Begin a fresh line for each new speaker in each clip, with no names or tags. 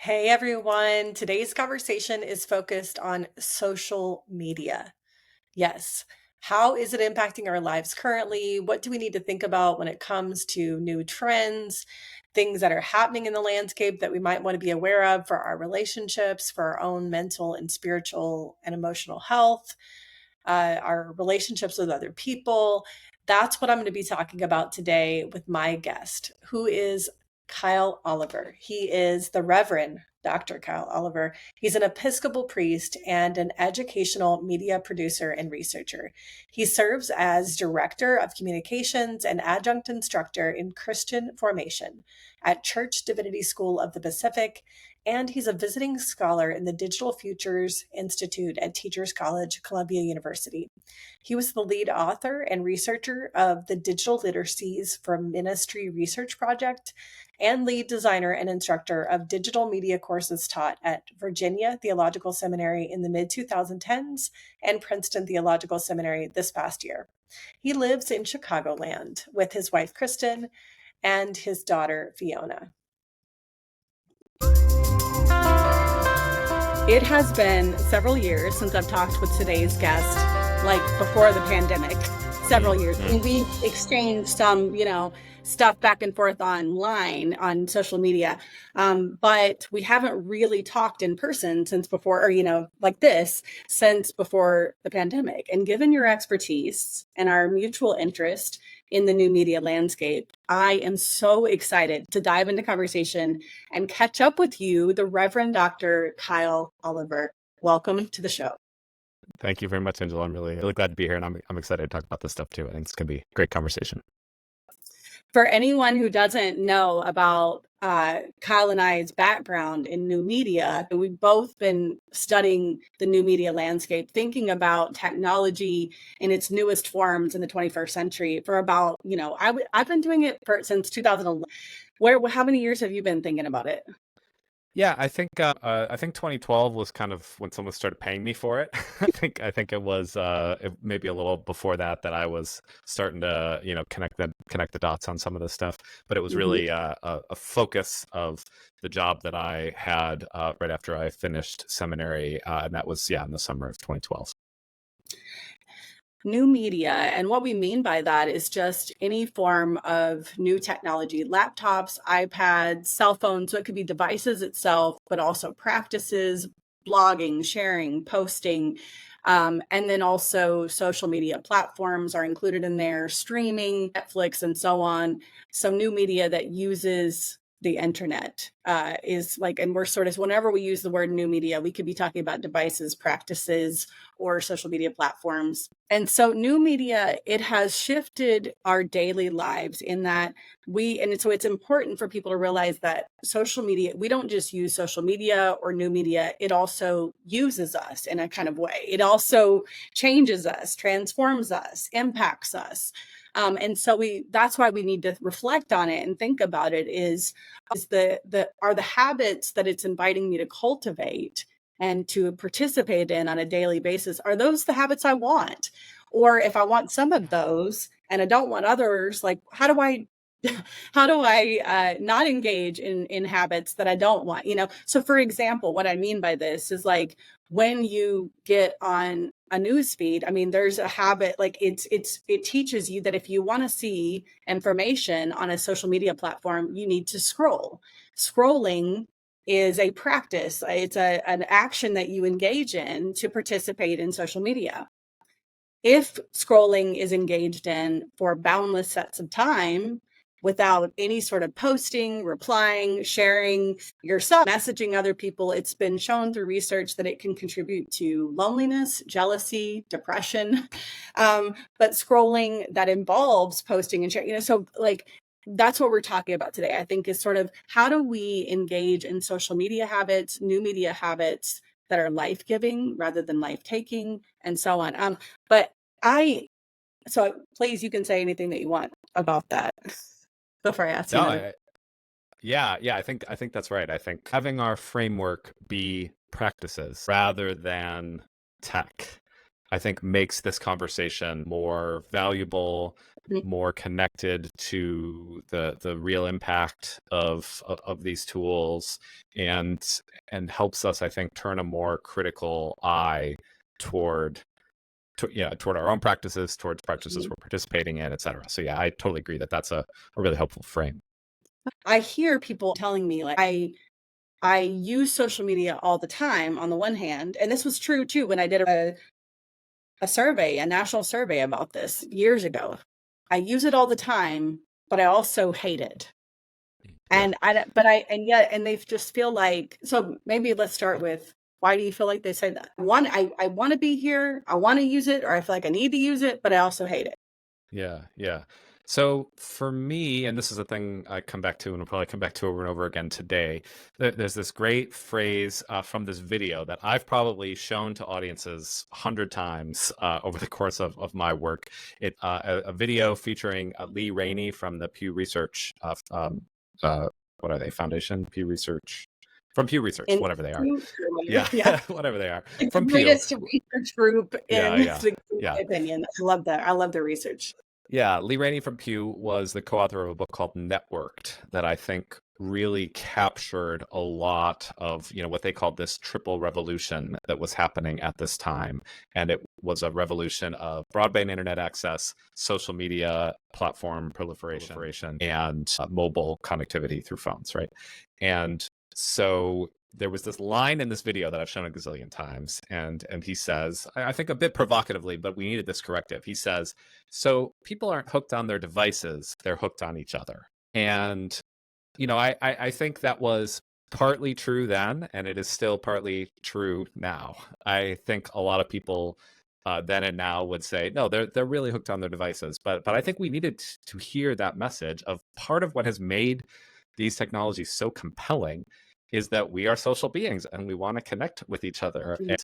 Hey everyone, today's conversation is focused on social media. Yes, how is it impacting our lives currently? What do we need to think about when it comes to new trends, things that are happening in the landscape that we might want to be aware of for our relationships, for our own mental and spiritual and emotional health, our relationships with other people? That's what I'm going to be talking about today with my guest, who is Kyle Oliver. He is the Reverend Dr. Kyle Oliver. He's an Episcopal priest and an educational media producer and researcher. He serves as Director of Communications and adjunct instructor in Christian Formation at Church Divinity School of the Pacific, and he's a visiting scholar in the Digital Futures Institute at Teachers College, Columbia University. He was the lead author and researcher of the Digital Literacies for Ministry Research Project and lead designer and instructor of digital media courses taught at Virginia Theological Seminary in the mid 2010s and Princeton Theological Seminary this past year. He lives in Chicagoland with his wife, Kristen, and his daughter, Fiona. It has been several years since I've talked with today's guest, like before the pandemic, several years. And we exchanged some, stuff back and forth online on social media. But we haven't really talked in person since before, or, like this, since before the pandemic. And given your expertise and our mutual interest in the new media landscape, I am so excited to dive into conversation and catch up with you, the Reverend Dr. Kyle Oliver. Welcome to the show.
Thank you very much, Angela. I'm really glad to be here, and I'm excited to talk about this stuff too. I think it's going to be a great conversation.
For anyone who doesn't know about Kyle and I's background in new media, we've both been studying the new media landscape, thinking about technology in its newest forms in the 21st century for about, I've been doing it since 2011. How many years have you been thinking about it?
Yeah, I think 2012 was kind of when someone started paying me for it. I think it was maybe a little before that I was starting to connect the dots on some of this stuff. But it was really a focus of the job that I had right after I finished seminary, and that was in the summer of 2012.
New media. And what we mean by that is just any form of new technology, laptops, iPads, cell phones. So it could be devices itself, but also practices, blogging, sharing, posting. And then also social media platforms are included in there, streaming, Netflix, and so on. So new media that uses the internet is like, and we're sort of, whenever we use the word new media, we could be talking about devices, practices, or social media platforms. And so new media, it has shifted our daily lives in that so it's important for people to realize that social media, we don't just use social media or new media, it also uses us in a kind of way. It also changes us, transforms us, impacts us. And so that's why we need to reflect on it and think about it are the habits that it's inviting me to cultivate and to participate in on a daily basis, are those the habits I want? Or if I want some of those and I don't want others, like how do I not engage in habits that I don't want? So for example, what I mean by this is like when you get on a news feed, I mean, there's a habit, like it teaches you that if you want to see information on a social media platform, you need to scroll. Scrolling is a practice. It's an action that you engage in to participate in social media. If scrolling is engaged in for boundless sets of time without any sort of posting, replying, sharing yourself, messaging other people, it's been shown through research that it can contribute to loneliness, jealousy, depression. But scrolling that involves posting and sharing, so like that's what we're talking about today, I think, is sort of how do we engage in social media habits, new media habits that are life-giving rather than life-taking, and so on. So please, you can say anything that you want about that before I ask you another.
Yeah, I think that's right. I think having our framework be practices rather than tech I think makes this conversation more valuable, more connected to the real impact of these tools, and helps us, I think, turn a more critical eye toward toward our own practices, towards practices we're participating in, et cetera. So yeah, I totally agree that that's a really helpful frame.
I hear people telling me, like, I use social media all the time on the one hand, and this was true too when I did a survey, a national survey about this years ago. I use it all the time, but I also hate it. And and they just feel like, so maybe let's start with, why do you feel like they say that? One, I want to be here, I want to use it, or I feel like I need to use it, but I also hate it.
Yeah. So for me, and this is a thing I come back to and will probably come back to over and over again today, there's this great phrase from this video that I've probably shown to audiences 100 times over the course of my work. A video featuring Lee Rainey from the Pew Research, what are they, Foundation? Pew Research? From Pew Research, whatever they are. Yeah, whatever they are.
It's
from
the greatest research group in
my
opinion. I love that. I love the research.
Yeah, Lee Rainey from Pew was the co-author of a book called Networked that I think really captured a lot of, what they called this triple revolution that was happening at this time. And it was a revolution of broadband internet access, social media platform proliferation, and mobile connectivity through phones, right? And so there was this line in this video that I've shown a gazillion times, and he says, I think a bit provocatively, but we needed this corrective. He says, so people aren't hooked on their devices, they're hooked on each other. And, I think that was partly true then, and it is still partly true now. I think a lot of people then and now would say, no, they're really hooked on their devices. But I think we needed to hear that message of part of what has made these technologies so compelling is that we are social beings and we want to connect with each other. And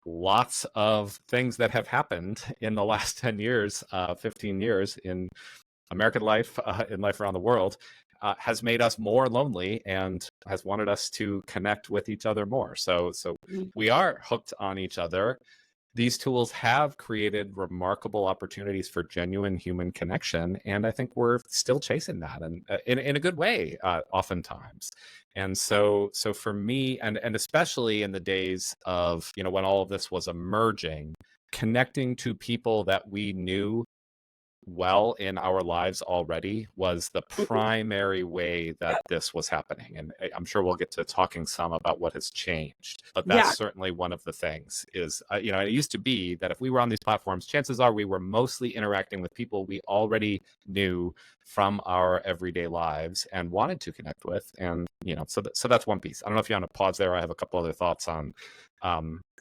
lots of things that have happened in the last 10 years, 15 years in American life, in life around the world, has made us more lonely and has wanted us to connect with each other more. So we are hooked on each other. These tools have created remarkable opportunities for genuine human connection, and I think we're still chasing that, and in a good way, oftentimes. And so for me, and especially in the days of when all of this was emerging, connecting to people that we knew well in our lives already was the primary way that this was happening. And I'm sure we'll get to talking some about what has changed, but that's certainly one of the things is, it used to be that if we were on these platforms, chances are we were mostly interacting with people we already knew from our everyday lives and wanted to connect with. And, so that's one piece. I don't know if you want to pause there. I have a couple other thoughts on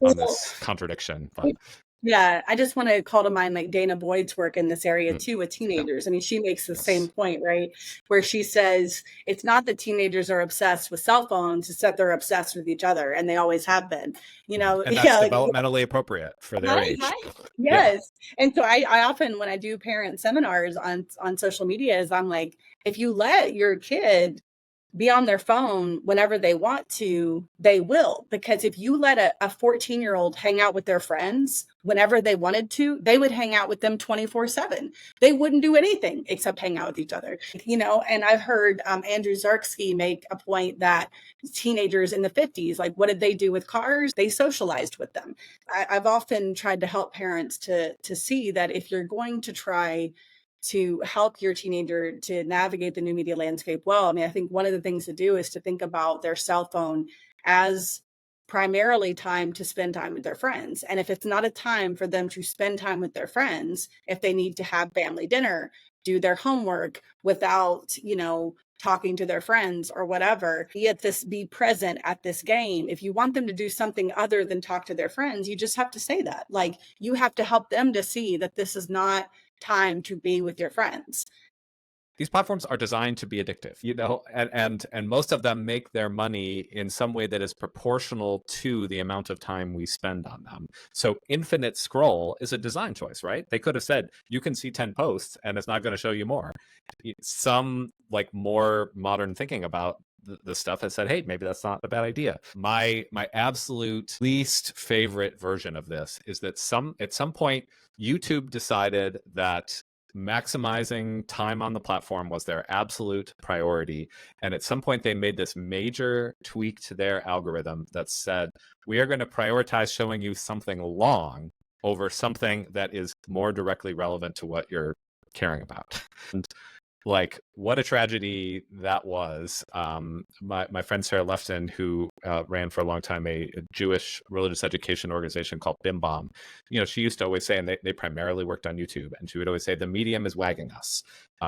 this contradiction, but
yeah, I just want to call to mind like Dana Boyd's work in this area too with teenagers. I mean, she makes the same point, right? Where she says it's not that teenagers are obsessed with cell phones, it's that they're obsessed with each other, and they always have been.
And that's developmentally appropriate for their age.
Yes. And so I often, when I do parent seminars on social media, is I'm like, if you let your kid be on their phone whenever they want to, they will. Because if you let a 14-year-old hang out with their friends whenever they wanted to, they would hang out with them 24/7. They wouldn't do anything except hang out with each other. And I've heard Andrew Zarksky make a point that teenagers in the 50s, like, what did they do with cars? They socialized with them. I've often tried to help parents to see that if you're going to try to help your teenager to navigate the new media landscape well, I mean, I think one of the things to do is to think about their cell phone as primarily time to spend time with their friends. And if it's not a time for them to spend time with their friends, if they need to have family dinner, do their homework without, talking to their friends or whatever, be present at this game. If you want them to do something other than talk to their friends, you just have to say that. Like, you have to help them to see that this is not time to be with your friends.
These platforms are designed to be addictive, and most of them make their money in some way that is proportional to the amount of time we spend on them. So infinite scroll is a design choice, right? They could have said, you can see 10 posts and it's not going to show you more. Some like more modern thinking about the stuff that said, hey, maybe that's not a bad idea. My absolute least favorite version of this is that at some point YouTube decided that maximizing time on the platform was their absolute priority. And at some point they made this major tweak to their algorithm that said, we are going to prioritize showing you something long over something that is more directly relevant to what you're caring about. And like, what a tragedy that was. My friend Sarah Lefton, who ran for a long time a Jewish religious education organization called Bim Bom, she used to always say, and they primarily worked on YouTube, and she would always say, the medium is wagging us.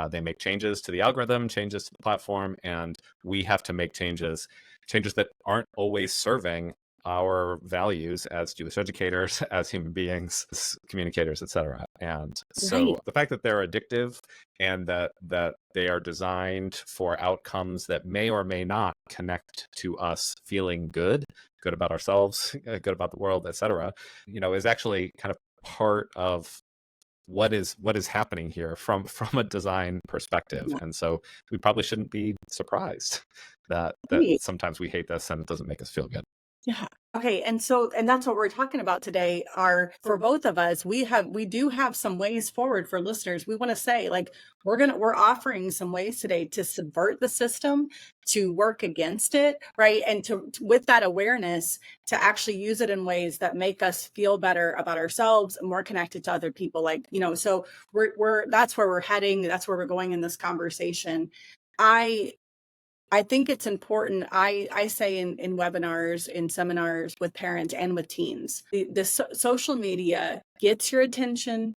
They make changes to the algorithm, changes to the platform, and we have to make changes that aren't always serving our values as Jewish educators, as human beings, as communicators, etc. And so
Right.
the fact that they're addictive and that they are designed for outcomes that may or may not connect to us feeling good about ourselves, good about the world, etc., is actually kind of part of what is happening here from a design perspective.
Yeah.
And so we probably shouldn't be surprised that
Right.
sometimes we hate this and it doesn't make us feel good.
Yeah. Okay. And that's what we're talking about today are for both of us. We do have some ways forward for listeners. We want to say like, we're offering some ways today to subvert the system, to work against it, right? And with that awareness, to actually use it in ways that make us feel better about ourselves and more connected to other people. Like, so that's where we're heading. That's where we're going in this conversation. I think it's important. I say in webinars, in seminars with parents and with teens, social media gets your attention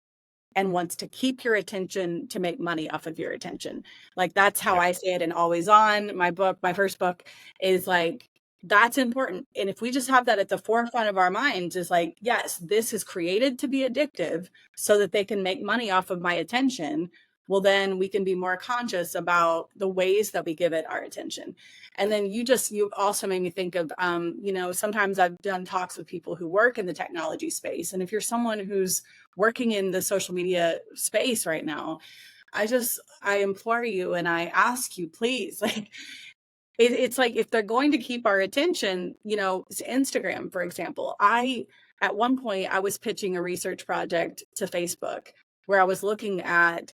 and wants to keep your attention to make money off of your attention. Like that's how
Yeah.
I say it in Always On. My first book is like, that's important. And if we just have that at the forefront of our minds is like, yes, this is created to be addictive so that they can make money off of my attention. Well, then we can be more conscious about the ways that we give it our attention. And then you also made me think of, sometimes I've done talks with people who work in the technology space. And if you're someone who's working in the social media space right now, I implore you and I ask you, please, like, it's like if they're going to keep our attention, Instagram, for example. At one point, I was pitching a research project to Facebook where I was looking at,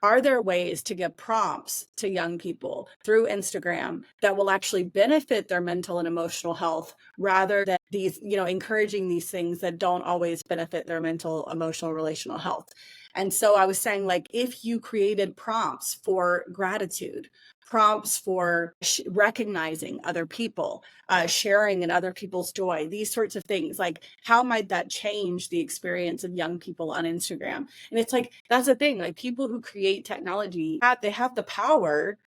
are there ways to give prompts to young people through Instagram that will actually benefit their mental and emotional health rather than these, encouraging these things that don't always benefit their mental, emotional, relational health? And so I was saying, like, if you created prompts for gratitude, prompts for recognizing other people, sharing in other people's joy, these sorts of things, like how might that change the experience of young people on Instagram? And it's like, that's the thing, like people who create technology, they have the power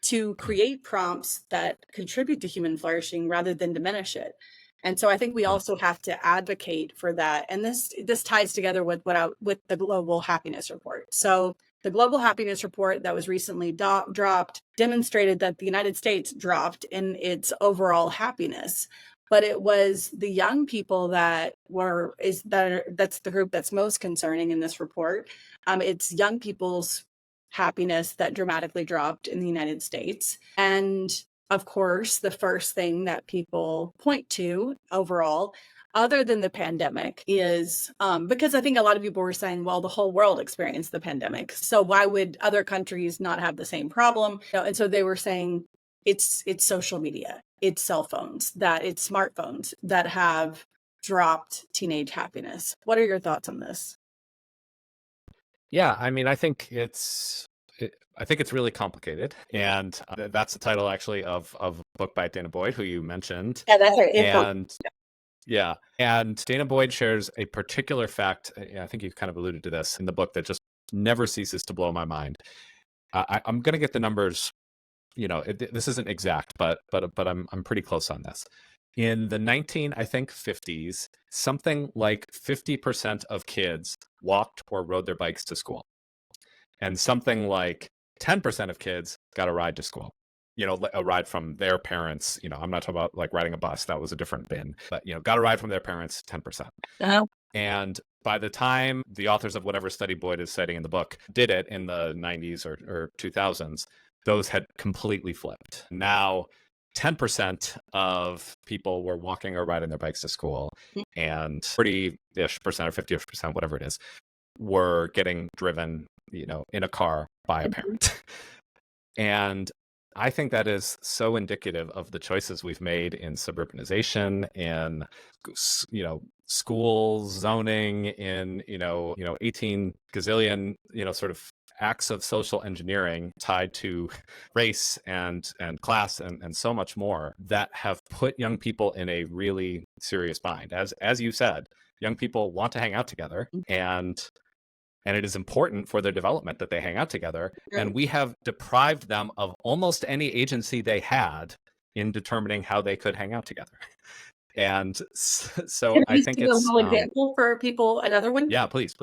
to create prompts that contribute to human flourishing rather than diminish it. And so I think we also have to advocate for that. And this ties together with with the Global Happiness Report. So the Global Happiness Report that was recently dropped demonstrated that the United States dropped in its overall happiness. But it was the young people that's the group that's most concerning in this report. It's young people's happiness that dramatically dropped in the United States. And of course, the first thing that people point to overall, other than the pandemic, is because I think a lot of people were saying, well, the whole world experienced the pandemic, so why would other countries not have the same problem? And so they were saying it's social media, it's cell phones, it's smartphones that have dropped teenage happiness. What are your thoughts on this?
Yeah, I mean, I think it's really complicated, and that's the title actually of a book by Dana Boyd, who you mentioned.
Yeah, that's right.
And yeah, and Dana Boyd shares a particular fact. I think you kind of alluded to this in the book that just never ceases to blow my mind. I'm going to get the numbers. This isn't exact, but I'm pretty close on this. In the 50s, something like 50% of kids walked or rode their bikes to school, and something like 10% of kids got a ride to school. A ride from their parents. I'm not talking about like riding a bus. That was a different bin. But, got a ride from their parents, 10%.
Uh-huh.
And by the time the authors of whatever study Boyd is citing in the book did it in the 90s or 2000s, those had completely flipped. Now, 10% of people were walking or riding their bikes to school, and 40-ish percent or 50-ish percent, whatever it is, were getting driven, in a car by a parent. And I think that is so indicative of the choices we've made in suburbanization, in school zoning, in 18 gazillion sort of acts of social engineering tied to race and class and so much more that have put young people in a really serious bind. As you said, young people want to hang out together, and it is important for their development that they hang out together.
Right.
And we have deprived them of almost any agency they had in determining how they could hang out together. And so I think
give
it's
a little example for people. Another one.
Yeah, please.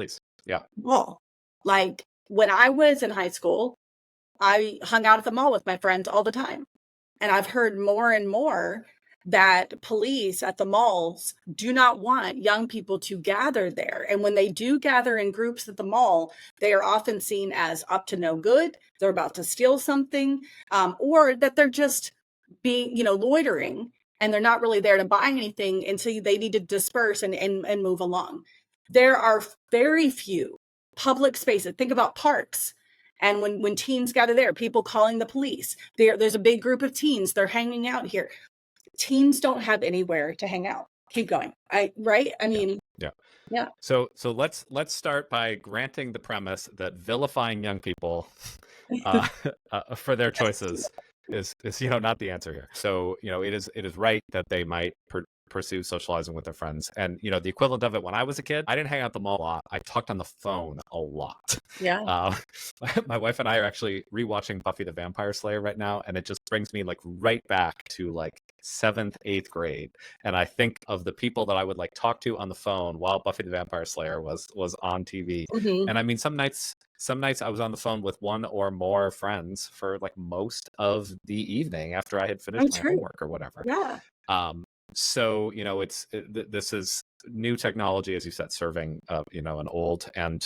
Yeah.
Well, like when I was in high school, I hung out at the mall with my friends all the time. And I've heard more and more that police at the malls do not want young people to gather there. And when they do gather in groups at the mall, they are often seen as up to no good. They're about to steal something, or that they're just being, loitering, and they're not really there to buy anything. And so they need to disperse and move along. There are very few public spaces. Think about parks. And when teens gather there, people calling the police. There's a big group of teens. They're hanging out here. Teens don't have anywhere to hang out. Keep going. Right? I mean, yeah.
So let's start by granting the premise that vilifying young people for their choices is not the answer here. So it is right that they might pursue socializing with their friends. And the equivalent of it when I was a kid, I didn't hang out at the mall a lot. I talked on the phone a lot.
Yeah.
My wife and I are actually rewatching Buffy the Vampire Slayer right now, and it just brings me right back to 7th, 8th grade. And I think of the people that I would talk to on the phone while Buffy the Vampire Slayer was on TV.
Mm-hmm.
And I mean, some nights I was on the phone with one or more friends for most of the evening after I had finished my homework or whatever.
Yeah.
So this is new technology, as you said, serving an old and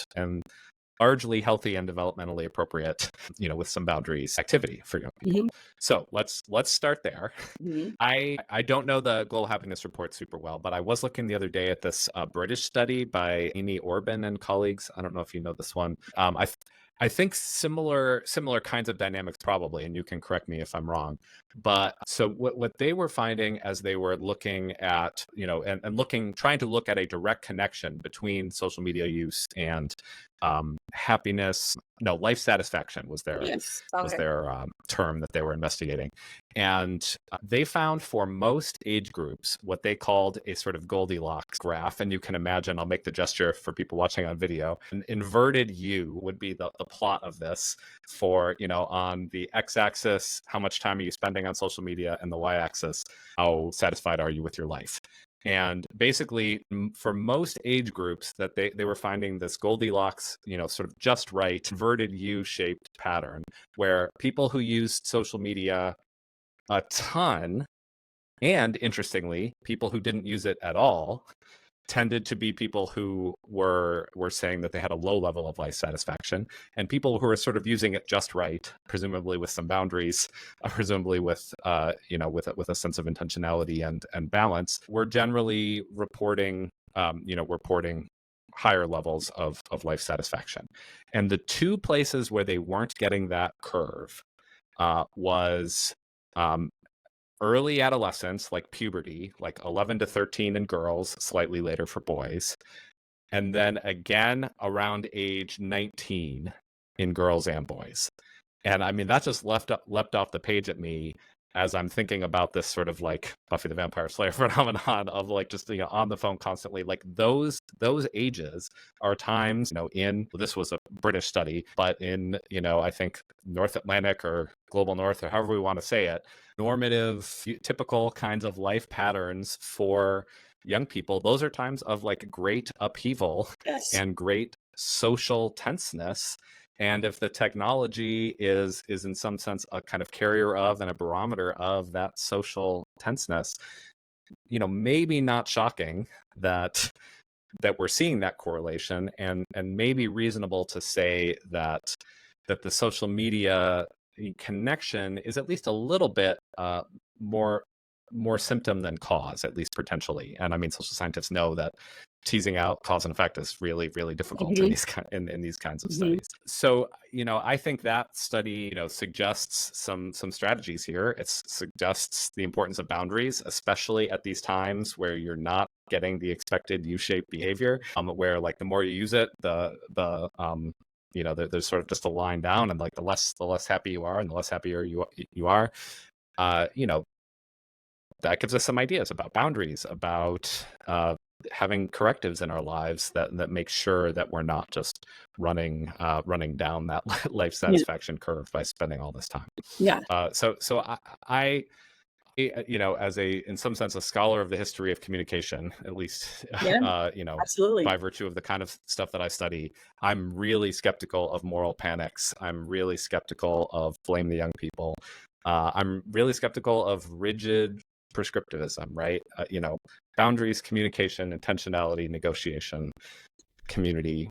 largely healthy and developmentally appropriate, with some boundaries, activity for young people. Mm-hmm. So let's start there. Mm-hmm. I don't know the Global Happiness Report super well, but I was looking the other day at this British study by Amy Orban and colleagues. I don't know if you know this one. I think similar kinds of dynamics probably, and you can correct me if I'm wrong. But so what they were finding as they were looking at, trying to look at a direct connection between social media use and life satisfaction was their term that they were investigating. And they found for most age groups what they called a sort of Goldilocks graph. And you can imagine, I'll make the gesture for people watching on video, an inverted U would be the plot of this for, on the x-axis, how much time are you spending on social media, and the y-axis, how satisfied are you with your life. And basically, for most age groups, that they were finding this Goldilocks, sort of just right, inverted U-shaped pattern, where people who used social media a ton, and interestingly, people who didn't use it at all, tended to be people who were saying that they had a low level of life satisfaction, and people who were sort of using it just right, presumably with some boundaries, presumably with with a sense of intentionality and balance, were generally reporting higher levels of life satisfaction. And the two places where they weren't getting that curve was early adolescence, like puberty, 11 to 13 in girls, slightly later for boys. And then again around age 19 in girls and boys. And I mean, that just leapt off the page at me as I'm thinking about this sort of Buffy the Vampire Slayer phenomenon of just on the phone constantly. Those ages are times, this was a British study, but in I think North Atlantic or Global North, or however we want to say it, normative, typical kinds of life patterns for young people. Those are times of great upheaval. Yes. And great social tenseness. And if the technology is in some sense a kind of carrier of and a barometer of that social tenseness, maybe not shocking that we're seeing that correlation, and maybe reasonable to say that the social media the connection is at least a little bit more symptom than cause, at least potentially. And I mean, social scientists know that teasing out cause and effect is really, really difficult in these kinds of studies. So, I think that study, suggests some strategies here. It suggests the importance of boundaries, especially at these times where you're not getting the expected U-shaped behavior, where like the more you use it, there's sort of just a line down, and like the less happy you are, and the less happier you are. That gives us some ideas about boundaries, about having correctives in our lives that make sure that we're not just running down that life satisfaction curve by spending all this time.
Yeah.
So I as in some sense, a scholar of the history of communication, at least,
Absolutely.
by virtue of the kind of stuff that I study, I'm really skeptical of moral panics. I'm really skeptical of blame the young people. I'm really skeptical of rigid prescriptivism, right? Boundaries, communication, intentionality, negotiation, community,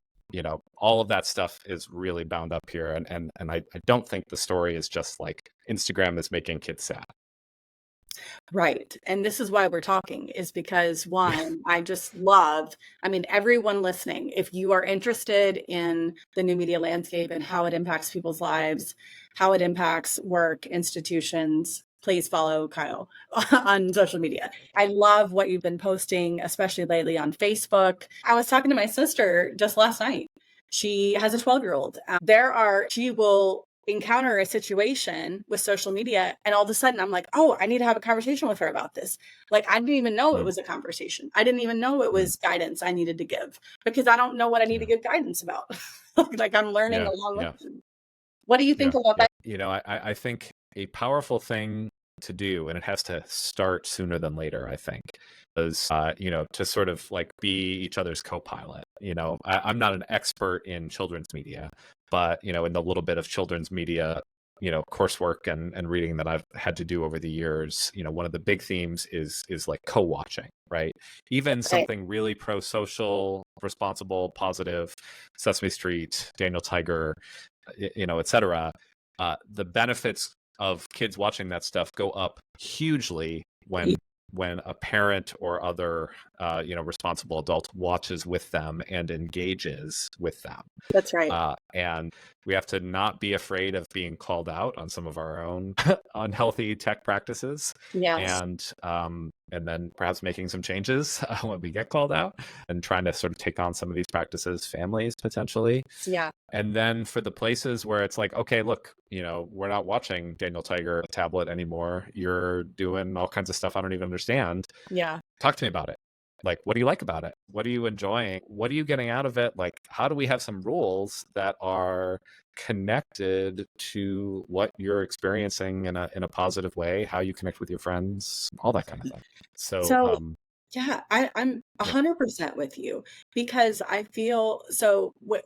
all of that stuff is really bound up here. And I don't think the story is just like Instagram is making kids sad.
Right. And this is why we're talking, is because one, everyone listening, if you are interested in the new media landscape and how it impacts people's lives, how it impacts work, institutions, please follow Kyle on social media. I love what you've been posting, especially lately on Facebook. I was talking to my sister just last night. She has a 12-year-old. She will encounter a situation with social media, and all of a sudden I'm like, oh, I need to have a conversation with her about this. Like, I didn't even know it was a conversation. I didn't even know it was guidance I needed to give, because I don't know what I need to give guidance about. Like, I'm learning along with them. What do you think about that?
I think a powerful thing to do, and it has to start sooner than later, I think, is to sort of like be each other's co-pilot. I'm not an expert in children's media, but in the little bit of children's media coursework and reading that I've had to do over the years, one of the big themes is like co-watching, right? Even something really pro-social, responsible, positive, Sesame Street, Daniel Tiger, etc. The benefits of kids watching that stuff go up hugely when a parent or other responsible adult watches with them and engages with them.
That's right.
And we have to not be afraid of being called out on some of our own unhealthy tech practices.
Yes.
And then perhaps making some changes when we get called out, and trying to sort of take on some of these practices, families potentially.
Yeah.
And then for the places where it's like, okay, look, we're not watching Daniel Tiger tablet anymore. You're doing all kinds of stuff I don't even understand.
Yeah.
Talk to me about it. Like, what do you like about it? What are you enjoying? What are you getting out of it? Like, how do we have some rules that are connected to what you're experiencing in a positive way, how you connect with your friends, all that kind of thing. So
yeah, I'm 100% with you, because I feel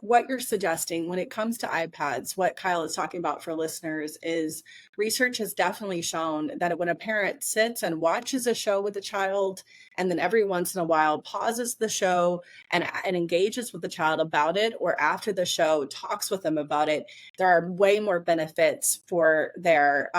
what you're suggesting when it comes to iPads, what Kyle is talking about for listeners is research has definitely shown that when a parent sits and watches a show with a child, and then every once in a while pauses the show and engages with the child about it, or after the show talks with them about it, there are way more benefits for their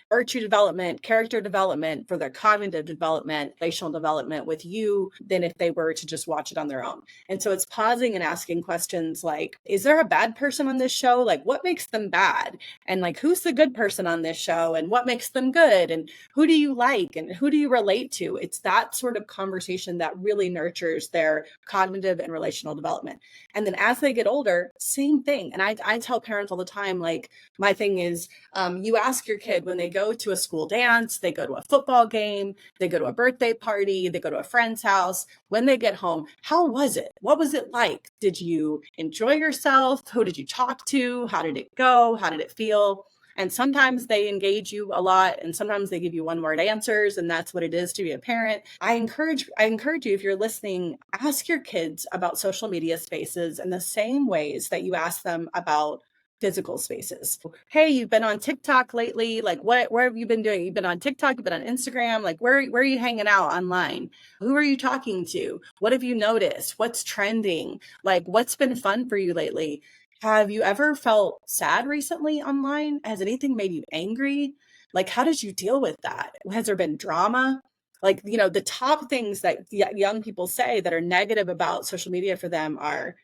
virtue development, character development, for their cognitive development, relational development with you, than if they were to just watch it on their own. And so it's pausing and asking questions like, is there a bad person on this show? Like, what makes them bad? And like, who's the good person on this show? And what makes them good? And who do you like? And who do you relate to? It's that sort of conversation that really nurtures their cognitive and relational development. And then as they get older, same thing. And I tell parents all the time, like, my thing is, you ask your kid when they go to a school dance, they go to a football game, they go to a birthday party, they go to a friend's house. When they get home, how was it? What was it like? Did you enjoy yourself? Who did you talk to? How did it go? How did it feel? And sometimes they engage you a lot, and sometimes they give you one-word answers, and that's what it is to be a parent. I encourage you, if you're listening, ask your kids about social media spaces in the same ways that you ask them about physical spaces. Hey, you've been on TikTok lately. Like, where have you been doing? You've been on TikTok, you've been on Instagram. Like, where are you hanging out online? Who are you talking to? What have you noticed? What's trending? Like, what's been fun for you lately? Have you ever felt sad recently online? Has anything made you angry? Like, how did you deal with that? Has there been drama? Like, the top things that young people say that are negative about social media for them are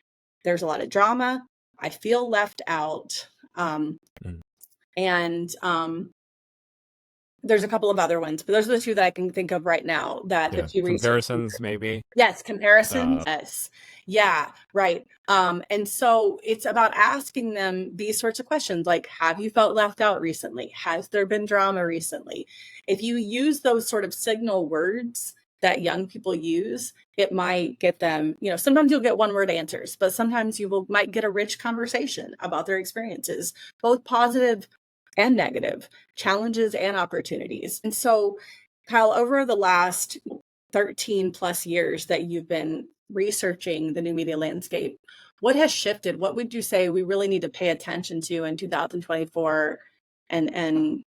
there's a lot of drama. I feel left out.
Mm.
And there's a couple of other ones, but those are the two that I can think of right now that the
Yeah.
two research.
Comparisons, maybe.
Yes, comparisons. Yes. Yeah, right. And so it's about asking them these sorts of questions like, have you felt left out recently? Has there been drama recently? If you use those sort of signal words that young people use, it might get them, sometimes you'll get one word answers, but sometimes might get a rich conversation about their experiences, both positive and negative, challenges and opportunities. And so, Kyle, over the last 13 plus years that you've been researching the new media landscape, what has shifted? What would you say we really need to pay attention to in 2024 and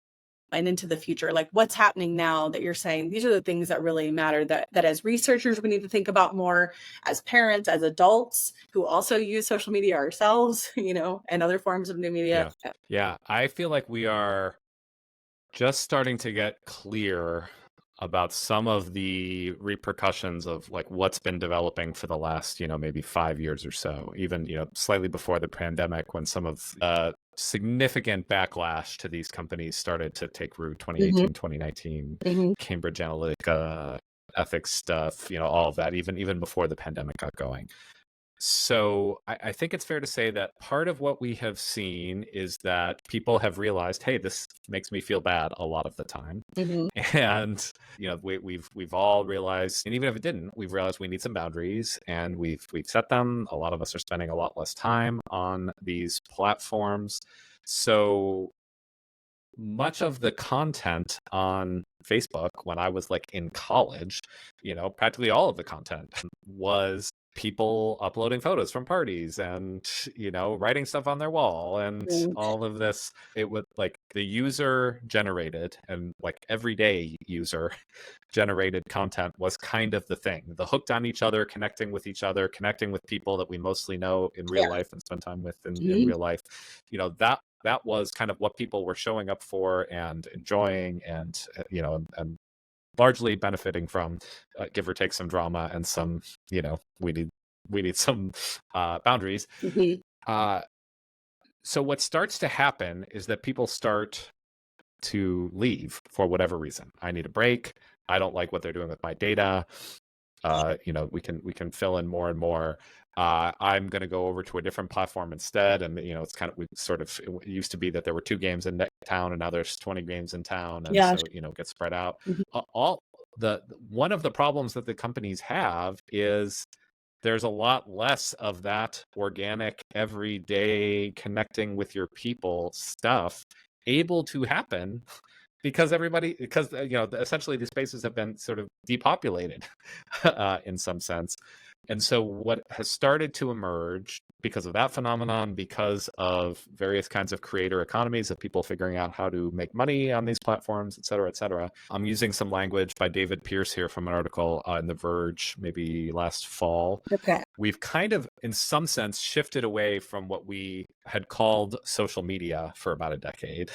into the future? Like, what's happening now that you're saying these are the things that really matter, that as researchers we need to think about more, as parents, as adults who also use social media ourselves, and other forms of new media?
Yeah, I feel like we are just starting to get clear about some of the repercussions of like what's been developing for the last, maybe 5 years or so, even, slightly before the pandemic, when some of significant backlash to these companies started to take root, 2018, 2019, Cambridge Analytica, ethics stuff, all of that, even before the pandemic got going. So I think it's fair to say that part of what we have seen is that people have realized, hey, this makes me feel bad a lot of the time. And, we've all realized, and even if it didn't, we've realized we need some boundaries, and we've set them. A lot of us are spending a lot less time on these platforms. So much of the content on Facebook when I was like in college, practically all of the content was people uploading photos from parties and, writing stuff on their wall and all of this. It was like the user generated and like everyday user generated content was kind of the thing. The hooked on each other, connecting with each other, connecting with people that we mostly know in real life and spend time with in real life. That was kind of what people were showing up for and enjoying and, and largely benefiting from, give or take some drama and some, we need some boundaries. So what starts to happen is that people start to leave for whatever reason. I need a break. I don't like what they're doing with my data. We can fill in more and more. I'm going to go over to a different platform instead. And, it's kind of, it used to be that there were 2 games in town and now there's 20 games in town. And so, it gets spread out. One of the problems that the companies have is there's a lot less of that organic, everyday connecting with your people stuff able to happen because essentially these spaces have been sort of depopulated in some sense. And so what has started to emerge because of that phenomenon, because of various kinds of creator economies of people figuring out how to make money on these platforms, et cetera, et cetera. I'm using some language by David Pierce here from an article in The Verge, maybe last fall.
Okay.
We've kind of, in some sense, shifted away from what we had called social media for about a decade.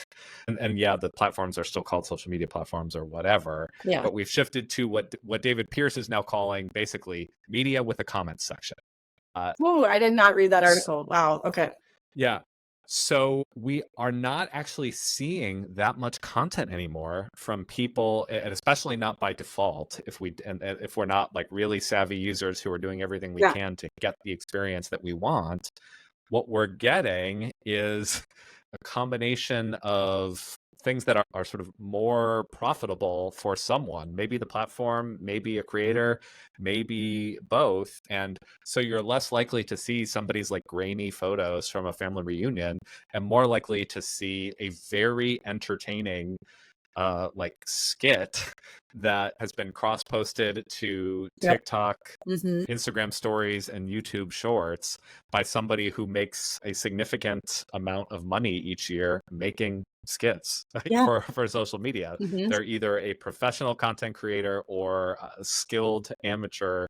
And yeah, the platforms are still called social media platforms or whatever.
Yeah.
But we've shifted to what David Pierce is now calling basically media with a comments section.
Oh, I did not read that article. Wow. Okay.
Yeah. So we are not actually seeing that much content anymore from people, and especially not by default. If we're not like really savvy users who are doing everything we can to get the experience that we want, what we're getting is a combination of things that are sort of more profitable for someone, maybe the platform, maybe a creator, maybe both. And so you're less likely to see somebody's like grainy photos from a family reunion and more likely to see a very entertaining like skit that has been cross-posted to TikTok, Instagram stories, and YouTube shorts by somebody who makes a significant amount of money each year making skits for social media. They're either a professional content creator or a skilled amateur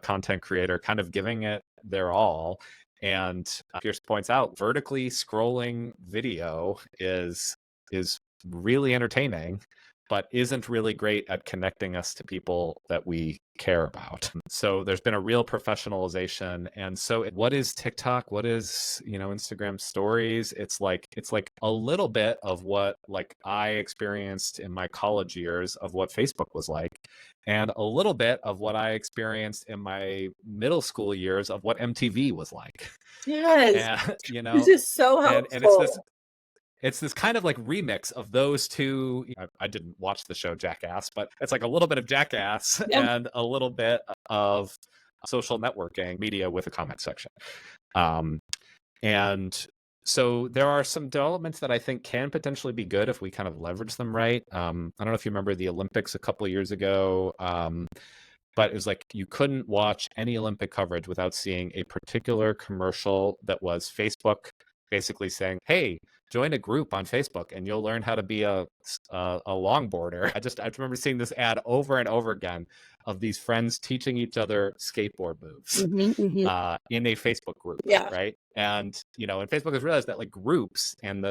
content creator, kind of giving it their all. And Pierce points out, vertically scrolling video is really entertaining, but isn't really great at connecting us to people that we care about. So there's been a real professionalization. And so what is TikTok? What is, Instagram stories? It's like a little bit of what like I experienced in my college years of what Facebook was like, and a little bit of what I experienced in my middle school years of what MTV was like.
Yes.
And,
This is so
and
helpful.
it's this kind of like remix of those two. I didn't watch the show Jackass, but it's like a little bit of Jackass
Yeah.
and a little bit of social networking media with a comment section. And so there are some developments that I think can potentially be good if we kind of leverage them right. I don't know if you remember the Olympics a couple of years ago, but it was like you couldn't watch any Olympic coverage without seeing a particular commercial that was Facebook basically saying, hey, join a group on Facebook and you'll learn how to be a longboarder. I remember seeing this ad over and over again of these friends teaching each other skateboard moves in a Facebook group,
Yeah.
right? And, and Facebook has realized that like groups and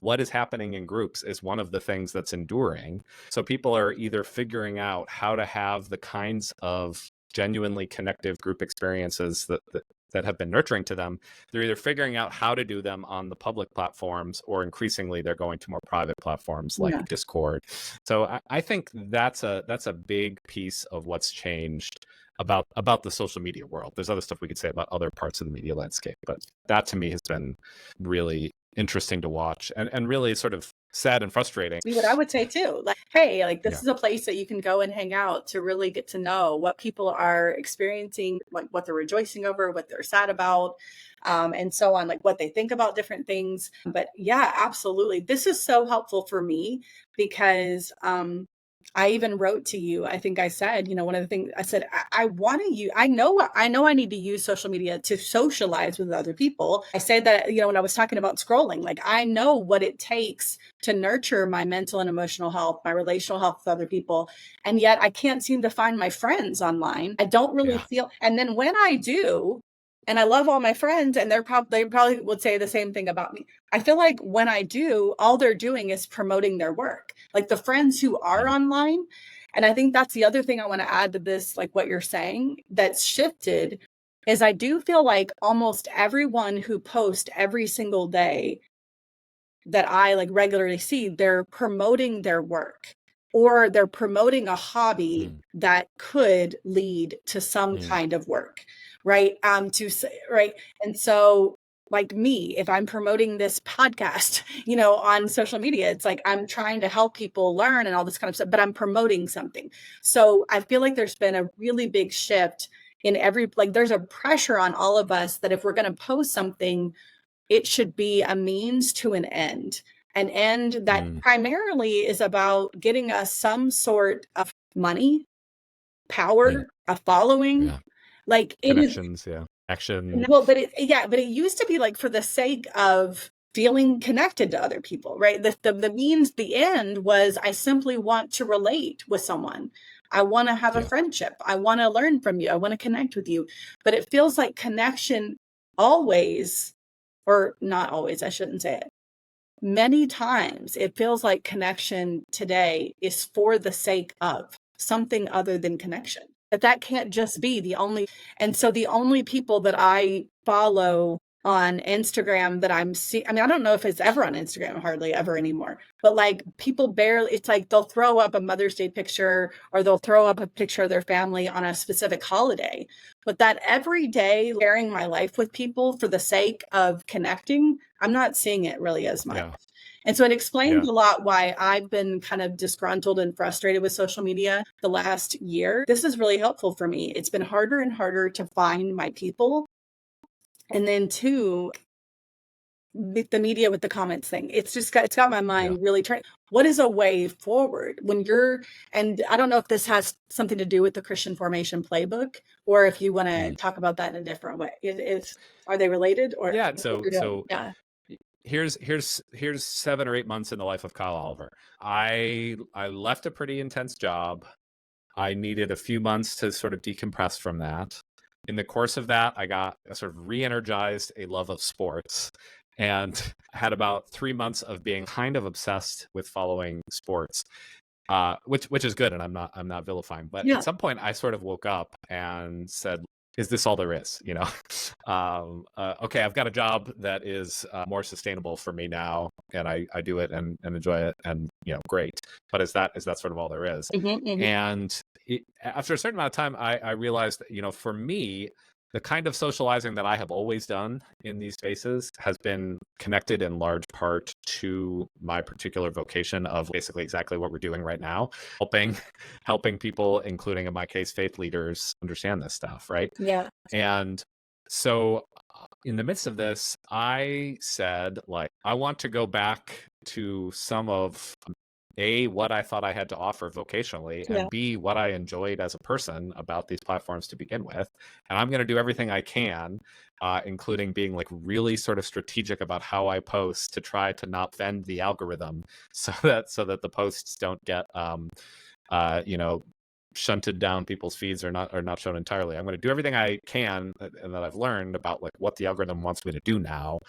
what is happening in groups is one of the things that's enduring. So people are either figuring out how to have the kinds of genuinely connective group experiences that have been nurturing to them. They're either figuring out how to do them on the public platforms, or increasingly they're going to more private platforms like Discord. So I think that's a big piece of what's changed about the social media world. There's other stuff we could say about other parts of the media landscape, but that to me has been really interesting to watch and really sort of sad and frustrating.
What I would say too, like, hey, like this is a place that you can go and hang out to really get to know what people are experiencing, like what they're rejoicing over, what they're sad about, and so on, like what they think about different things. But yeah, absolutely. This is so helpful for me because I even wrote to you. I think I said, one of the things I said, I want to use, I know I need to use social media to socialize with other people. I say that, when I was talking about scrolling, like I know what it takes to nurture my mental and emotional health, my relational health with other people. And yet I can't seem to find my friends online. I don't really feel, and then when I do, and I love all my friends, and they probably would say the same thing about me. I feel like when I do, all they're doing is promoting their work. Like the friends who are online. And I think that's the other thing I want to add to this, like what you're saying, that's shifted is I do feel like almost everyone who posts every single day that I like regularly see, they're promoting their work or they're promoting a hobby that could lead to some kind of work. Right. Right. And so like me, if I'm promoting this podcast, on social media, it's like I'm trying to help people learn and all this kind of stuff, but I'm promoting something. So I feel like there's been a really big shift in there's a pressure on all of us that if we're going to post something, it should be a means to an end that primarily is about getting us some sort of money, power, a following. Like
connections, action.
Well, but it used to be like for the sake of feeling connected to other people, right? The means, the end was I simply want to relate with someone. I want to have a friendship. I want to learn from you. I want to connect with you. But it feels like connection always, or not always, I shouldn't say it. Many times it feels like connection today is for the sake of something other than connection. But that can't just be the only. And so the only people that I follow on Instagram that I'm seeing, I don't know if it's ever on Instagram, hardly ever anymore, but like people barely, it's like they'll throw up a Mother's Day picture or they'll throw up a picture of their family on a specific holiday. But that every day sharing my life with people for the sake of connecting, I'm not seeing it really as much. And so it explains a lot why I've been kind of disgruntled and frustrated with social media the last year. This is really helpful for me. It's been harder and harder to find my people. And then two, the media with the comments thing. It's got my mind really trying. What is a way forward when and I don't know if this has something to do with the Christian Formation Playbook or if you want to talk about that in a different way. Are they related or?
Here's 7 or 8 months in the life of Kyle Oliver. I left a pretty intense job. I needed a few months to sort of decompress from that. in the course of that, I got sort of re-energized a love of sports, and had about 3 months of being kind of obsessed with following sports, which is good, and I'm not vilifying. But
Yeah.
at some point, I sort of woke up and said, "Is this all there is?" You know, okay, I've got a job that is more sustainable for me now, and I do it and enjoy it, and great. But is that sort of all there is? And after a certain amount of time, I realized that, for me, the kind of socializing that I have always done in these spaces has been connected in large part to my particular vocation of basically exactly what we're doing right now, helping people, including in my case, faith leaders, understand this stuff, right?
Yeah.
And so in the midst of this, I said, like, I want to go back to some of what I thought I had to offer vocationally,
Yeah.
and B, what I enjoyed as a person about these platforms to begin with. And I'm going to do everything I can, including being like really sort of strategic about how I post to try to not offend the algorithm, so that the posts don't get shunted down people's feeds, or not shown entirely. I'm going to do everything I can and that I've learned about like what the algorithm wants me to do now.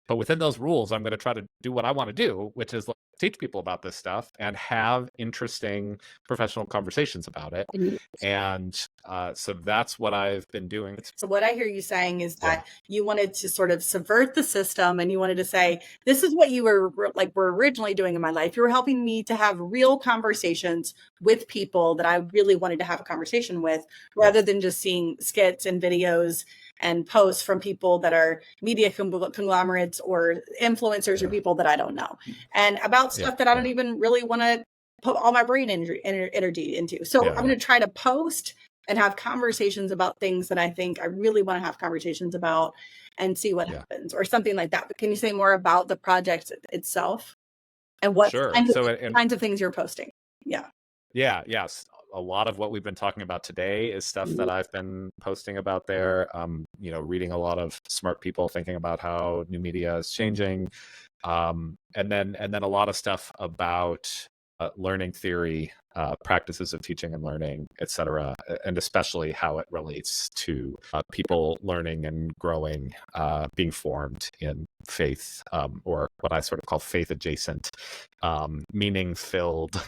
But within those rules, I'm going to try to do what I want to do, which is teach people about this stuff and have interesting professional conversations about it. And so that's what I've been doing.
So what I hear you saying is that you wanted to sort of subvert the system, and you wanted to say, this is what you were originally doing in my life. You were helping me to have real conversations with people that I really wanted to have a conversation with, rather than just seeing skits and videos and posts from people that are media conglomerates or influencers or people that I don't know, and about stuff that I don't even really want to put all my brain energy into. So I'm going to try to post and have conversations about things that I think I really want to have conversations about, and see what happens, or something like that. But can you say more about the project itself and what kinds of things you're posting?
Yes. A lot of what we've been talking about today is stuff that I've been posting about there. Reading a lot of smart people thinking about how new media is changing, and then a lot of stuff about learning theory, practices of teaching and learning, etc., and especially how it relates to people learning and growing, being formed in faith, or what I sort of call faith adjacent, meaning-filled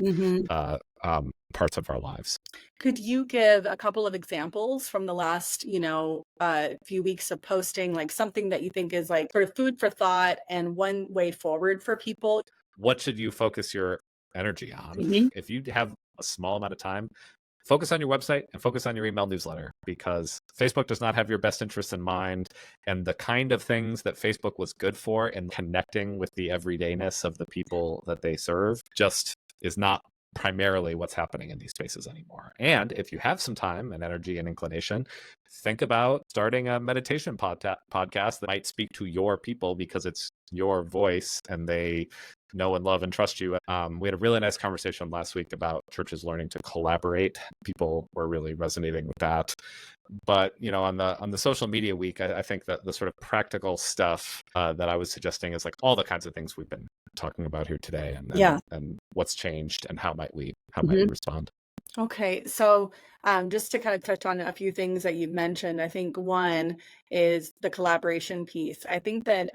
parts of our lives.
Could you give a couple of examples from the last, few weeks of posting, like something that you think is like sort of food for thought and one way forward for people?
What should you focus your energy on? If you have a small amount of time, focus on your website and focus on your email newsletter, because Facebook does not have your best interests in mind. And the kind of things that Facebook was good for in connecting with the everydayness of the people that they serve just is not primarily what's happening in these spaces anymore. And if you have some time and energy and inclination, think about starting a meditation podcast that might speak to your people, because it's your voice and they know and love and trust you. We had a really nice conversation last week about churches learning to collaborate. People were really resonating with that. But on the social media week, I think that the sort of practical stuff that I was suggesting is like all the kinds of things we've been talking about here today, and what's changed and how might we respond.
Okay, so just to kind of touch on a few things that you've mentioned, I think one is the collaboration piece. I think that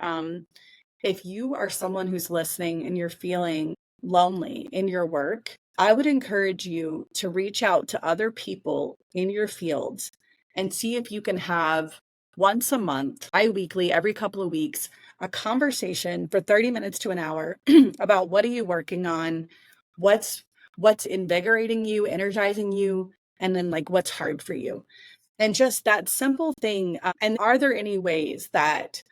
if you are someone who's listening and you're feeling lonely in your work, I would encourage you to reach out to other people in your fields and see if you can have once a month, bi-weekly, every couple of weeks, a conversation for 30 minutes to an hour about what are you working on, what's invigorating you, energizing you, and then like what's hard for you. And just that simple thing. And are there any ways that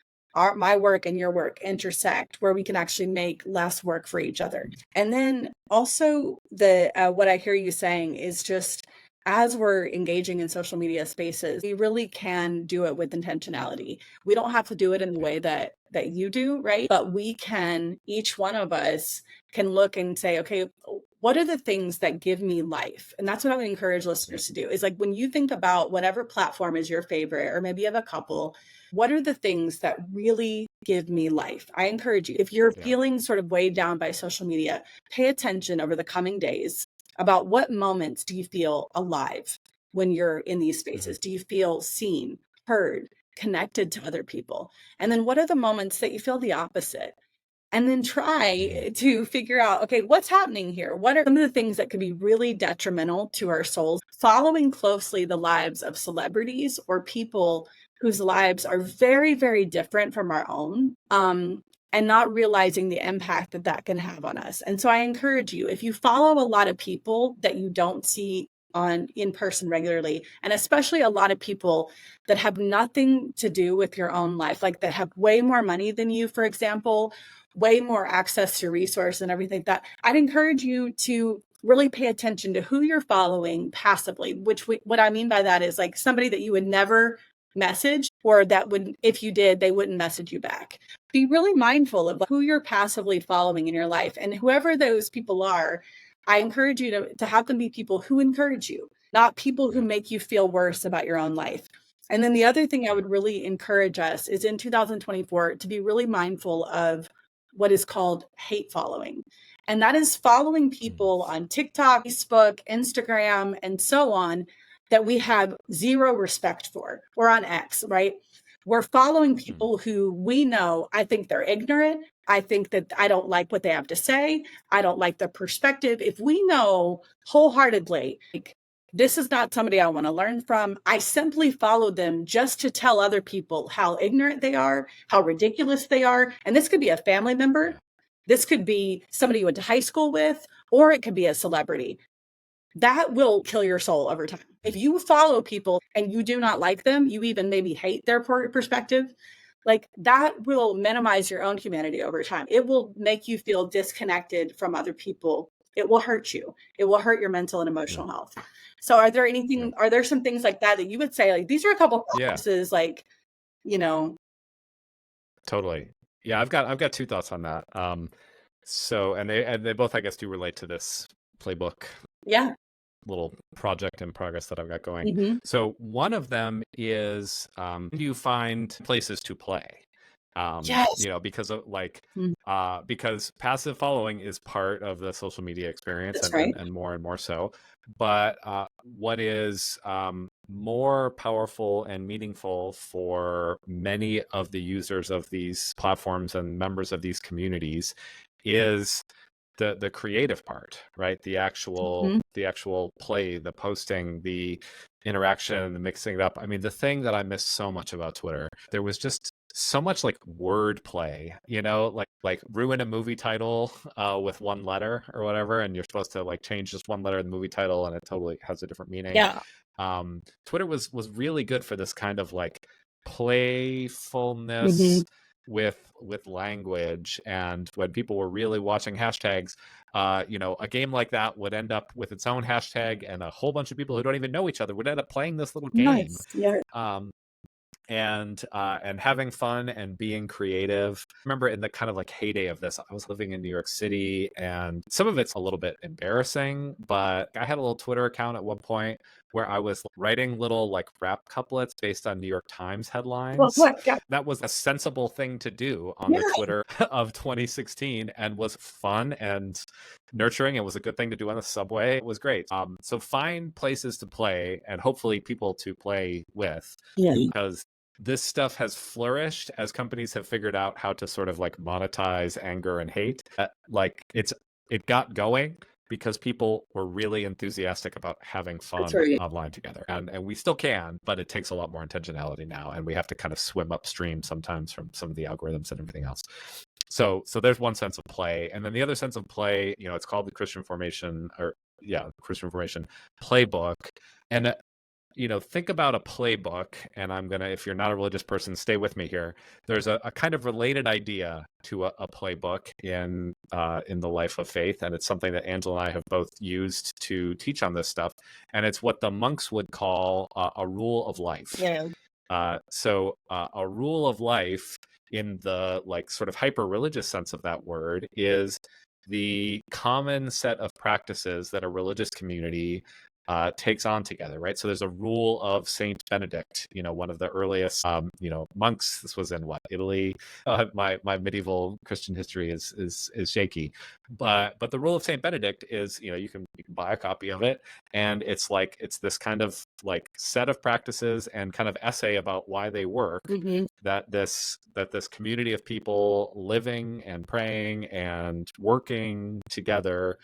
my work and your work intersect where we can actually make less work for each other? And then also what I hear you saying is just, as we're engaging in social media spaces, we really can do it with intentionality. We don't have to do it in the way that you do, right? But we can, each one of us can look and say, okay, what are the things that give me life? And that's what I would encourage listeners to do, is like, when you think about whatever platform is your favorite, or maybe you have a couple, what are the things that really give me life? I encourage you, if you're feeling sort of weighed down by social media, pay attention over the coming days about what moments do you feel alive? when you're in these spaces? Do you feel seen, heard, connected to other people? And then what are the moments that you feel the opposite? And then try to figure out, okay, what's happening here? What are some of the things that could be really detrimental to our souls? Following closely the lives of celebrities or people whose lives are very, very different from our own, and not realizing the impact that that can have on us. And so I encourage you, if you follow a lot of people that you don't see on in person regularly, and especially a lot of people that have nothing to do with your own life, like that have way more money than you, for example, way more access to resource and everything, that I'd encourage you to really pay attention to who you're following passively, what I mean by that is like somebody that you would never message, or that would, if you did, they wouldn't message you back. Be really mindful of who you're passively following in your life, and whoever those people are, I encourage you to have them be people who encourage you, not people who make you feel worse about your own life. And then the other thing I would really encourage us is in 2024 to be really mindful of what is called hate following. And that is following people on TikTok, Facebook, Instagram, and so on that we have zero respect for. Or on X, right? We're following people who we know, I think they're ignorant. I think that I don't like what they have to say. I don't like their perspective. If we know wholeheartedly, like, this is not somebody I want to learn from, I simply follow them just to tell other people how ignorant they are, how ridiculous they are. And this could be a family member. This could be somebody you went to high school with, or it could be a celebrity. That will kill your soul over time. If you follow people and you do not like them, you even maybe hate their perspective, like that will minimize your own humanity over time. It will make you feel disconnected from other people. It will hurt you. It will hurt your mental and emotional health. So are there some things like that you would say, like, these are a couple practices, like,
Totally. Yeah, I've got two thoughts on that. So, and they both, I guess, do relate to this playbook.
Yeah.
Little project in progress that I've got going. So one of them is, do you find places to play?
Yes.
Because of because passive following is part of the social media experience.
That's right.
And more so. But what is more powerful and meaningful for many of the users of these platforms and members of these communities is the creative part, right? The actual play, the posting, the interaction, the mixing it up. I mean, the thing that I miss so much about Twitter, there was just so much like word play, like ruin a movie title with one letter or whatever, and you're supposed to like change just one letter in the movie title and it totally has a different meaning.
Yeah.
Twitter was really good for this kind of like playfulness with language. And when people were really watching hashtags, a game like that would end up with its own hashtag, and a whole bunch of people who don't even know each other would end up playing this little game.
Nice. Yeah.
And having fun and being creative. I remember in the kind of like heyday of this, I was living in New York City, and some of it's a little bit embarrassing, but I had a little Twitter account at one point where I was writing little like rap couplets based on New York Times headlines. That was a sensible thing to do on the Twitter of 2016, and was fun and nurturing. It was a good thing to do on the subway. It was great. So find places to play, and hopefully people to play with, because this stuff has flourished as companies have figured out how to sort of like monetize anger and hate. It got going because people were really enthusiastic about having fun online together. And we still can, but it takes a lot more intentionality now. And we have to kind of swim upstream sometimes from some of the algorithms and everything else. So there's one sense of play. And then the other sense of play, it's called the Christian Formation Playbook. And think about a playbook, and if you're not a religious person, stay with me here. There's a kind of related idea to a playbook in the life of faith, and it's something that Angela and I have both used to teach on this stuff, and it's what the monks would call a rule of life. So a rule of life, in the like sort of hyper-religious sense of that word, is the common set of practices that a religious community takes on together, right? So there's a rule of Saint Benedict, one of the earliest, monks. This was in what, Italy? My medieval Christian history is shaky, but the rule of Saint Benedict is, you can buy a copy of it, and it's this kind of set of practices and kind of essay about why they work. That this community of people living and praying and working together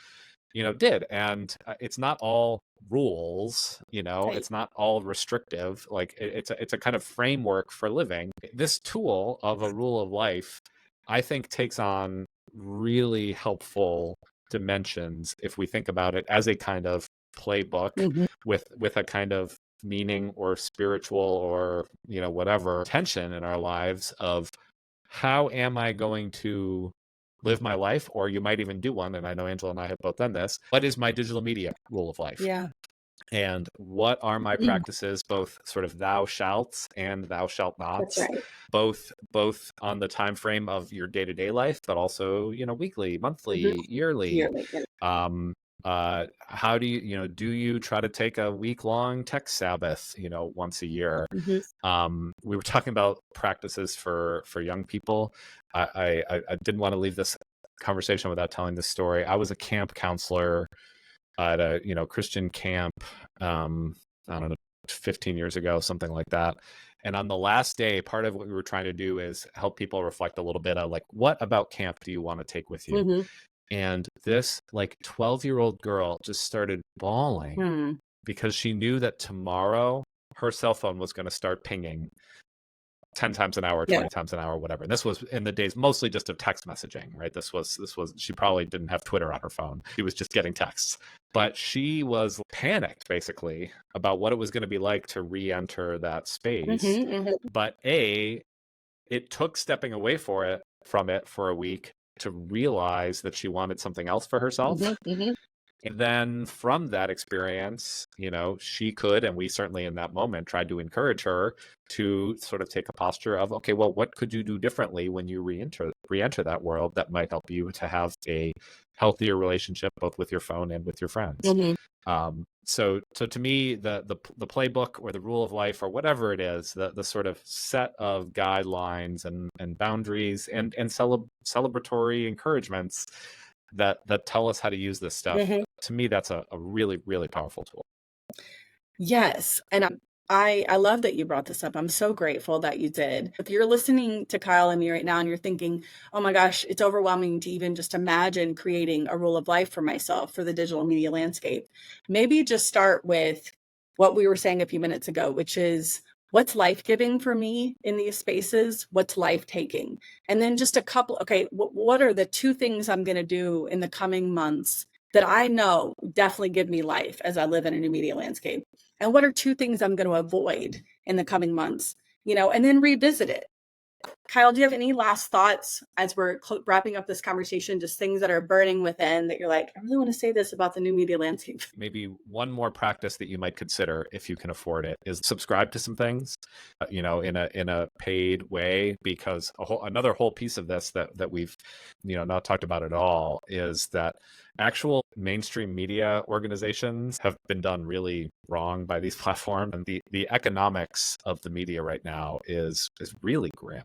did. And it's not all rules,
Right.
it's not all restrictive. It's a kind of framework for living. This tool of a rule of life, I think, takes on really helpful dimensions if we think about it as a kind of playbook with a kind of meaning or spiritual or whatever tension in our lives of how am I going to live my life, or you might even do one, and I know Angela and I have both done this. What is my digital media rule of life?
Yeah.
And what are my practices, both sort of thou shalt and thou shalt nots,
That's right.
both on the time frame of your day-to-day life, but also, weekly, monthly, yearly. How do you try to take a week-long tech Sabbath, once a year? We were talking about practices for young people. I didn't want to leave this conversation without telling this story. I was a camp counselor at a Christian camp, I don't know, 15 years ago, something like that. And on the last day, part of what we were trying to do is help people reflect a little bit on what about camp do you want to take with you? And this 12-year-old girl just started bawling because she knew that tomorrow her cell phone was going to start pinging 10 times an hour, 20 times an hour, whatever. And this was in the days mostly just of text messaging, right? This was, she probably didn't have Twitter on her phone. She was just getting texts. But she was panicked basically about what it was going to be like to re-enter that space. But it took stepping away from it for a week to realize that she wanted something else for herself. And then from that experience, she could, and we certainly in that moment tried to encourage her to sort of take a posture of, okay, well, what could you do differently when you re-enter that world that might help you to have a healthier relationship both with your phone and with your friends? So to me, the playbook or the rule of life or whatever it is, the sort of set of guidelines and boundaries and celebratory encouragements that tell us how to use this stuff, to me, that's a really, really powerful tool.
Yes. And I love that you brought this up. I'm so grateful that you did. If you're listening to Kyle and me right now and you're thinking, oh my gosh, it's overwhelming to even just imagine creating a rule of life for myself for the digital media landscape, maybe just start with what we were saying a few minutes ago, which is what's life-giving for me in these spaces? What's life-taking? And then just a couple, okay, what are the two things I'm going to do in the coming months that I know definitely give me life as I live in a new media landscape? And what are two things I'm going to avoid in the coming months? And then revisit it. Kyle, do you have any last thoughts as we're wrapping up this conversation, just things that are burning within that you're like, I really want to say this about the new media landscape?
Maybe one more practice that you might consider if you can afford it is subscribe to some things, in a paid way, because another whole piece of this that we've, not talked about at all is that actual mainstream media organizations have been done really wrong by these platforms, and the economics of the media right now is really grim.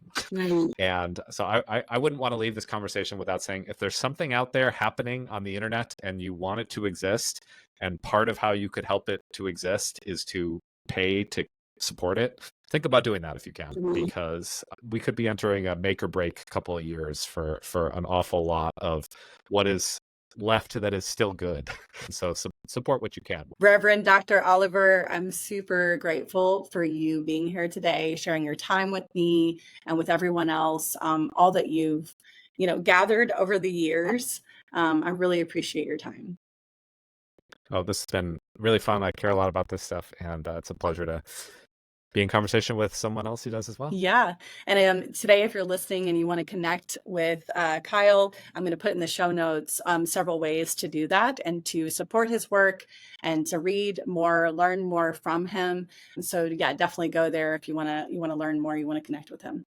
And so I wouldn't want to leave this conversation without saying, if there's something out there happening on the internet and you want it to exist, and part of how you could help it to exist is to pay to support it, think about doing that if you can, because we could be entering a make or break couple of years for an awful lot of what is left that is still good. So support what you can.
Reverend Dr. Oliver, I'm super grateful for you being here today, sharing your time with me and with everyone else, all that you've gathered over the years. I really appreciate your time.
Oh, this has been really fun. I care a lot about this stuff, and it's a pleasure to be in conversation with someone else who does as well.
Yeah. And today, if you're listening and you want to connect with Kyle, I'm going to put in the show notes several ways to do that and to support his work and to read more, learn more from him. And so, yeah, definitely go there if you want to learn more, you want to connect with him.